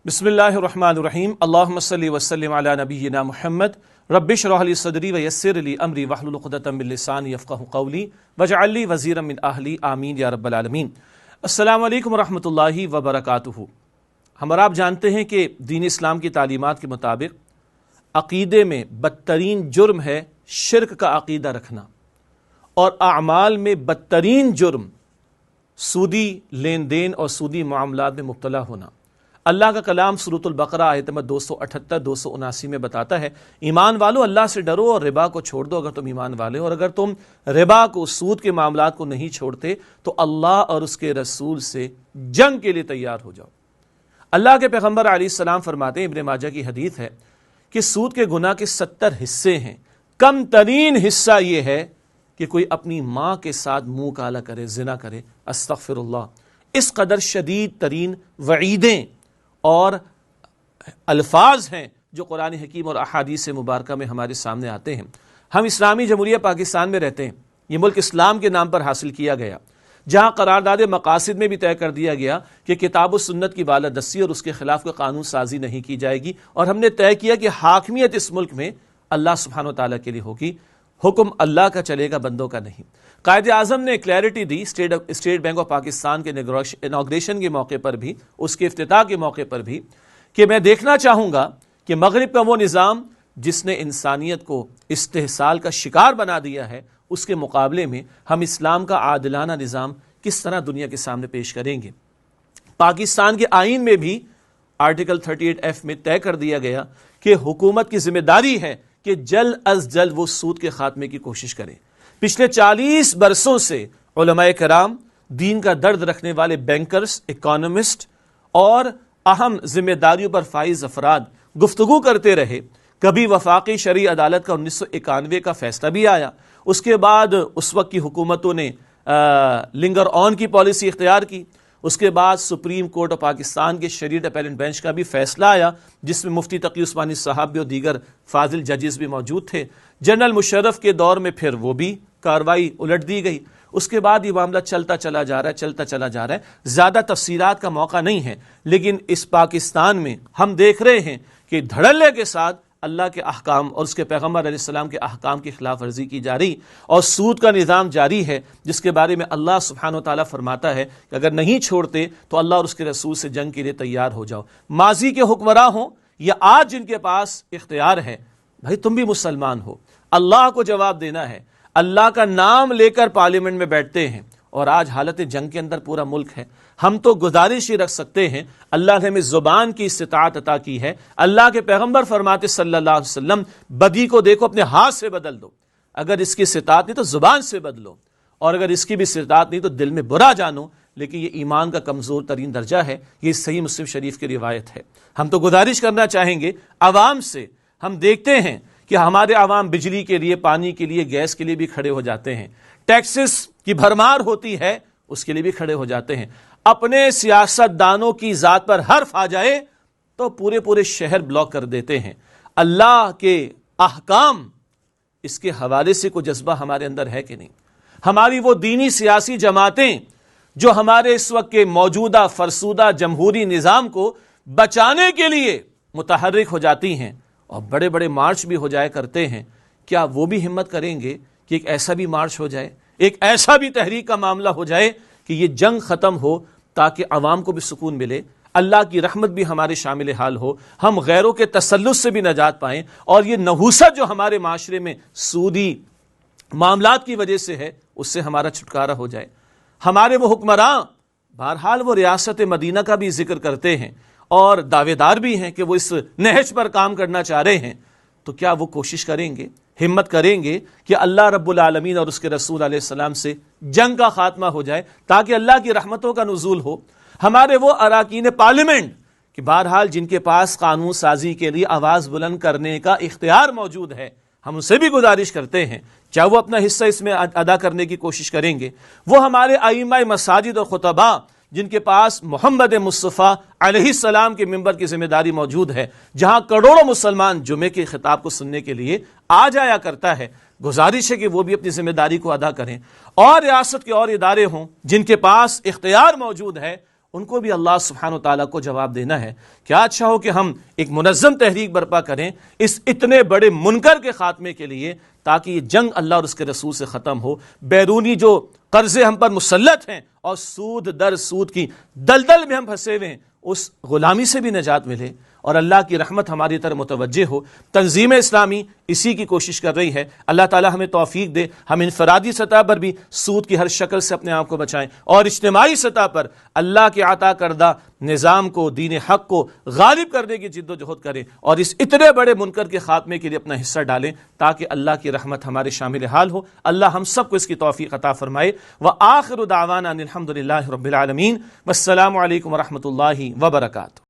बिस्मिल्लाहिर्रहमानिर्रहीम अल्लाहुम्मा सल्लि व सल्लिम अला नबिय्यिना मुहम्मद रब्बि इश्रह ली सदरी व यस्सिर ली अमरी वहलुल उक़दतम मिन लिसानी यफ़क़हू क़ौली वजअल ली वज़ीरम मिन अहली आमीन या रब्बल आलमीन। अस्सलामु अलैकुम व रहमतुल्लाहि व बरकातुहू। हम और आप जानते हैं कि दीन इस्लाम की तालीमात के मुताबिक अक़ीदे में बदतरीन जुर्म है शिर्क का अक़ीदा रखना, और अमाल में बदतरीन जुर्म सूदी लेन देन और सूदी मामलात में मुब्तला होना। अल्लाह का कलाम सूरतुल बकरा आयत नंबर 278-279 में बताता है, ईमान वालों अल्लाह से डरो और रिबा को छोड़ दो अगर तुम ईमान वाले हो, और अगर तुम रिबा को, सूद के मामलात को नहीं छोड़ते तो अल्लाह और उसके रसूल से जंग के लिए तैयार हो जाओ। अल्लाह के पैगम्बर अलैहिस्सलाम फरमाते हैं, इब्न माजा की हदीस है कि सूद के गुनाह के 70 हिस्से हैं, कम तरीन हिस्सा ये है कि कोई अपनी माँ के साथ मुंह काला करे, जिना करे, अस्तगफिरुल्लाह। इस कदर शदीद तरीन वईदें और अल्फाज हैं जो कुरान हकीम और अहादीस मुबारका में हमारे सामने आते हैं। हम इस्लामी जमहूरिया पाकिस्तान में रहते हैं। ये मुल्क इस्लाम के नाम पर हासिल किया गया, जहाँ करारदाद मकासिद में भी तय कर दिया गया कि किताब व सुन्नत की बालादस्ती और उसके खिलाफ कोई कानून साजी नहीं की जाएगी, और हमने तय किया कि हाकमियत इस मुल्क में अल्लाह सुब्हानो तआला के लिए होगी, हुक्म अल्लाह का चलेगा, बंदों का नहीं। कायदे आज़म ने clarity the state bank of Pakistan के इनॉग्रेशन के मौके पर भी, उसके इफ्तिताह के मौके पर भी, कि मैं देखना चाहूँगा कि मगरिब का वो निज़ाम जिसने इंसानियत को इस्तेहसाल का शिकार बना दिया है, उसके मुकाबले में हम इस्लाम का आदिलाना निज़ाम किस तरह दुनिया के सामने पेश करेंगे। पाकिस्तान के आइन में भी आर्टिकल 38F में तय कर दिया गया कि हुकूमत की जिम्मेदारी है कि जल्द अज जल्द वो सूद के खात्मे की कोशिश करें। पिछले 40 बरसों से उलमाए कराम, दीन का दर्द रखने वाले बैंकर्स, इकोनॉमिस्ट और अहम जिम्मेदारियों पर फाइज अफराद गुफ्तगू करते रहे। कभी वफाकी शरई अदालत का 1991 का फैसला भी आया, उसके बाद उस वक्त की हुकूमतों ने लिंगर ऑन की पॉलिसी इख्तियार की, उसके बाद सुप्रीम कोर्ट ऑफ पाकिस्तान के शरीयत अपीलेट बेंच का भी फैसला आया जिसमें मुफ्ती तकी उस्मानी साहब भी और दीगर फाजिल जजेस भी मौजूद थे। जनरल मुशर्रफ के दौर में फिर वो भी कार्रवाई उलट दी गई। उसके बाद ये मामला चलता चला जा रहा है। ज़्यादा तफसीलात का मौका नहीं है, लेकिन इस पाकिस्तान में हम देख रहे हैं कि धड़ल्ले के साथ अल्लाह के अहकाम और उसके पैगम्बर अलैहिस्सलाम के अहकाम की खिलाफ वर्जी की जा रही, और सूद का निज़ाम जारी है, जिसके बारे में अल्लाह सुब्हानो तआला फरमाता है कि अगर नहीं छोड़ते तो अल्लाह और उसके रसूल से जंग के लिए तैयार हो जाओ। माजी के हुक्मरान हो या आज जिनके पास इख्तियार है, भाई तुम भी मुसलमान हो, अल्लाह को जवाब देना है। अल्लाह का नाम लेकर पार्लियामेंट में बैठते हैं और आज हालत जंग के अंदर पूरा मुल्क है। हम तो गुजारिश ही रख सकते हैं, अल्लाह ने हमें जुबान की इस्तिताअत अता की है। अल्लाह के पैगंबर फरमाते सल्लल्लाहु अलैहि वसल्लम, बदी को देखो अपने हाथ से बदल दो, अगर इसकी इस्तिताअत नहीं तो जुबान से बदलो, और अगर इसकी भी इस्तिताअत नहीं तो दिल में बुरा जानो। लेकिन ये ईमान का कमज़ोर तरीन दर्जा है, ये सही मुस्लिम शरीफ की रिवायत है। हम तो गुजारिश करना चाहेंगे अवाम से। हम देखते हैं कि हमारे अवाम बिजली के लिए, पानी के लिए, गैस के लिए भी खड़े हो जाते हैं, टैक्सेस की भरमार होती है उसके लिए भी खड़े हो जाते हैं। अपने सियासतदानों की जात पर हर्फ आ जाए तो पूरे पूरे शहर ब्लॉक कर देते हैं। अल्लाह के अहकाम, इसके हवाले से कोई जज्बा हमारे अंदर है कि नहीं? हमारी वो दीनी सियासी जमातें जो हमारे इस वक्त के मौजूदा फरसूदा जमहूरी निज़ाम को बचाने के लिए मुतहर्रिक हो जाती हैं और बड़े बड़े मार्च भी हो जाया करते हैं, क्या वो भी हिम्मत करेंगे कि एक ऐसा भी मार्च हो जाए, एक ऐसा भी तहरीक का मामला हो जाए कि ये जंग ख़त्म हो, ताकि अवाम को भी सुकून मिले, अल्लाह की रहमत भी हमारे शामिल हाल हो, हम गैरों के तसल्लुस से भी नजात पाएं, और ये नहूसत जो हमारे माशरे में सूदी मामलात की वजह से है उससे हमारा छुटकारा हो जाए। हमारे वो हुक्मरान, बहरहाल वो रियासत मदीना का भी जिक्र करते हैं और दावेदार भी हैं कि वो इस नहज पर काम करना चाह रहे हैं, तो क्या वो कोशिश करेंगे, हिम्मत करेंगे कि अल्लाह रब्बुल आलमीन और उसके रसूल अलैहिस्सलाम से जंग का खात्मा हो जाए, ताकि अल्लाह की रहमतों का नुज़ूल हो। हमारे वो अराकीन पार्लियामेंट कि बहरहाल जिनके पास कानून साजी के लिए आवाज़ बुलंद करने का इख्तियार मौजूद है, हम उनसे भी गुजारिश करते हैं, चाहे वो अपना हिस्सा इसमें अदा करने की कोशिश करेंगे। वो हमारे आइम्मा मसाजिद और खुतबा जिनके पास मोहम्मद मुस्तफ़ा अलैहिस्सलाम के मिंबर की जिम्मेदारी मौजूद है, जहां करोड़ों मुसलमान जुमे के खिताब को सुनने के लिए आ जाया करता है, गुजारिश है कि वो भी अपनी जिम्मेदारी को अदा करें। और रियासत के और इदारे हों जिनके पास इख्तियार मौजूद है, ان کو بھی اللہ سبحانہ و تعالیٰ کو جواب دینا ہے۔ کیا اچھا ہو کہ ہم ایک منظم تحریک برپا کریں اس اتنے بڑے منکر کے خاتمے کے لیے، تاکہ یہ جنگ اللہ اور اس کے رسول سے ختم ہو، بیرونی جو قرضے ہم پر مسلط ہیں اور سود در سود کی دلدل میں ہم پھنسے ہوئے ہیں، اس غلامی سے بھی نجات ملے اور اللہ کی رحمت ہماری طرف متوجہ ہو۔ تنظیم اسلامی اسی کی کوشش کر رہی ہے۔ اللہ تعالی ہمیں توفیق دے، ہم انفرادی سطح پر بھی سود کی ہر شکل سے اپنے آپ کو بچائیں، اور اجتماعی سطح پر اللہ کے عطا کردہ نظام کو، دین حق کو غالب کرنے کی جد و جہد کریں، اور اس اتنے بڑے منکر کے خاتمے کے لیے اپنا حصہ ڈالیں، تاکہ اللہ کی رحمت ہمارے شامل حال ہو۔ اللہ ہم سب کو اس کی توفیق عطا فرمائے۔ وآخر دعوانا ان الحمد للہ رب العالمین، والسلام علیکم ورحمۃ اللہ وبرکاتہ۔